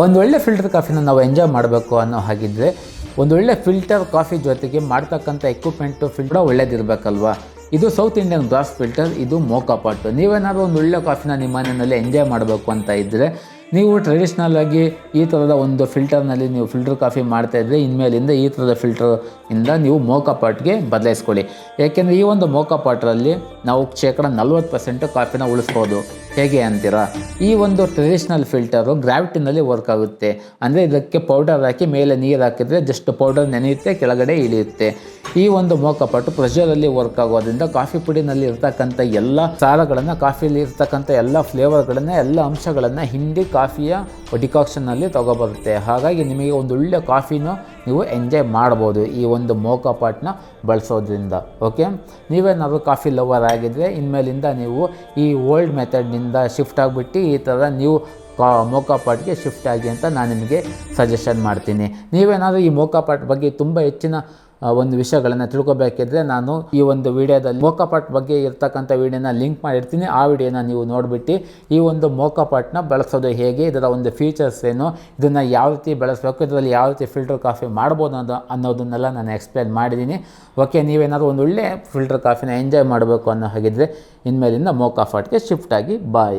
ಒಂದು ಒಳ್ಳೆ ಫಿಲ್ಟರ್ ಕಾಫಿನ ನಾವು ಎಂಜಾಯ್ ಮಾಡಬೇಕು ಅನ್ನೋ ಹಾಗಿದ್ದರೆ ಒಂದೊಳ್ಳೆ ಫಿಲ್ಟರ್ ಕಾಫಿ ಜೊತೆಗೆ ಮಾಡ್ತಕ್ಕಂಥ ಎಕ್ವಿಪ್ಮೆಂಟು ಫಿಲ್ಟರ್ ಒಳ್ಳೇದಿರಬೇಕಲ್ವಾ. ಇದು ಸೌತ್ ಇಂಡಿಯನ್ ಗ್ಲಾಸ್ ಫಿಲ್ಟರ್, ಇದು ಮೋಕಾ ಪಾಟ್. ನೀವೇನಾದರೂ ಒಂದು ಒಳ್ಳೆ ಕಾಫಿನ ನಿಮ್ಮ ಮನೆಯಲ್ಲಿ ಎಂಜಾಯ್ ಮಾಡಬೇಕು ಅಂತ ಇದ್ದರೆ ನೀವು ಟ್ರೆಡಿಷ್ನಲ್ ಆಗಿ ಈ ಥರದ ಒಂದು ಫಿಲ್ಟರ್ನಲ್ಲಿ ನೀವು ಫಿಲ್ಟರ್ ಕಾಫಿ ಮಾಡ್ತಾಯಿದ್ರೆ ಇನ್ಮೇಲಿಂದ ಈ ಥರದ ಫಿಲ್ಟರಿಂದ ನೀವು ಮೋಕಾ ಪಾಟ್ಗೆ ಬದಲಾಯಿಸ್ಕೊಳ್ಳಿ. ಏಕೆಂದರೆ ಈ ಒಂದು ಮೋಕಾ ಪಾಟ್ರಲ್ಲಿ ನಾವು 40% ಕಾಫಿನ ಉಳಿಸ್ಬೋದು. ಹೇಗೆ ಅಂತೀರಾ? ಈ ಒಂದು ಟ್ರೆಡಿಷ್ನಲ್ ಫಿಲ್ಟರು ಗ್ರಾವಿಟಿನಲ್ಲಿ ವರ್ಕ್ ಆಗುತ್ತೆ. ಅಂದರೆ ಇದಕ್ಕೆ ಪೌಡರ್ ಹಾಕಿ ಮೇಲೆ ನೀರು ಹಾಕಿದರೆ ಜಸ್ಟ್ ಪೌಡರ್ ನೆನೆಯುತ್ತೆ, ಕೆಳಗಡೆ ಇಳಿಯುತ್ತೆ. ಈ ಒಂದು ಮೋಕಾ ಪಾಟು ಪ್ರೆಷರಲ್ಲಿ ವರ್ಕ್ ಆಗೋದ್ರಿಂದ ಕಾಫಿ ಪುಡಿನಲ್ಲಿ ಇರ್ತಕ್ಕಂಥ ಎಲ್ಲ ಸಾರಗಳನ್ನು, ಕಾಫಿಯಲ್ಲಿ ಇರ್ತಕ್ಕಂಥ ಎಲ್ಲ ಫ್ಲೇವರ್ಗಳನ್ನು, ಎಲ್ಲ ಅಂಶಗಳನ್ನು ಹಿಂಡಿ ಕಾಫಿಯ ಡಿಕಾಕ್ಷನ್ನಲ್ಲಿ ತಗೊಬರುತ್ತೆ. ಹಾಗಾಗಿ ನಿಮಗೆ ಒಂದು ಒಳ್ಳೆ ಕಾಫಿನೂ ನೀವು ಎಂಜಾಯ್ ಮಾಡ್ಬೋದು ಈ ಒಂದು ಮೋಕಾ ಪಾಟ್ನ ಬಳಸೋದ್ರಿಂದ. ಓಕೆ, ನೀವೇನಾದರೂ ಕಾಫಿ ಲವರ್ ಆಗಿದ್ದರೆ ಇನ್ಮೇಲಿಂದ ನೀವು ಈ ಓಲ್ಡ್ ಮೆಥಡ್ನಿಂದ ಶಿಫ್ಟ್ ಆಗಿಬಿಟ್ಟು ಈ ಥರ ನೀವು ಮೋಕಾ ಪಾಟ್ಗೆ ಶಿಫ್ಟ್ ಆಗಿ ಅಂತ ನಾನು ನಿಮಗೆ ಸಜೆಷನ್ ಮಾಡ್ತೀನಿ. ನೀವೇನಾದರೂ ಈ ಮೋಕಾ ಪಾಟ್ ಬಗ್ಗೆ ತುಂಬ ಹೆಚ್ಚಿನ ಒಂದು ವಿಷಯಗಳನ್ನು ತಿಳ್ಕೊಬೇಕಿದ್ರೆ ನಾನು ಈ ಒಂದು ವಿಡಿಯೋದಲ್ಲಿ ಮೋಕಾ ಪಾಟ್ ಬಗ್ಗೆ ಇರ್ತಕ್ಕಂಥ ವಿಡಿಯೋನ ಲಿಂಕ್ ಮಾಡಿರ್ತೀನಿ. ಆ ವಿಡಿಯೋನ ನೀವು ನೋಡಿಬಿಟ್ಟು ಈ ಒಂದು ಮೋಕಾ ಪಾಟ್ನ ಬಳಸೋದು ಹೇಗೆ, ಇದರ ಒಂದು ಫೀಚರ್ಸ್ ಏನು, ಇದನ್ನು ಯಾವ ರೀತಿ ಬಳಸಬೇಕು, ಇದರಲ್ಲಿ ಯಾವ ರೀತಿ ಫಿಲ್ಟರ್ ಕಾಫಿ ಮಾಡ್ಬೋದು ಅನ್ನೋದನ್ನೆಲ್ಲ ನಾನು ಎಕ್ಸ್ಪ್ಲೇನ್ ಮಾಡಿದ್ದೀನಿ. ಓಕೆ, ನೀವೇನಾದರೂ ಒಂದು ಒಳ್ಳೆ ಫಿಲ್ಟರ್ ಕಾಫಿನ ಎಂಜಾಯ್ ಮಾಡಬೇಕು ಅನ್ನೋ ಹಾಗಿದ್ದರೆ ಇನ್ಮೇಲಿಂದ ಮೋಕಾ ಪಾಟ್ಗೆ ಶಿಫ್ಟ್ ಆಗಿ ಬಾಯ್.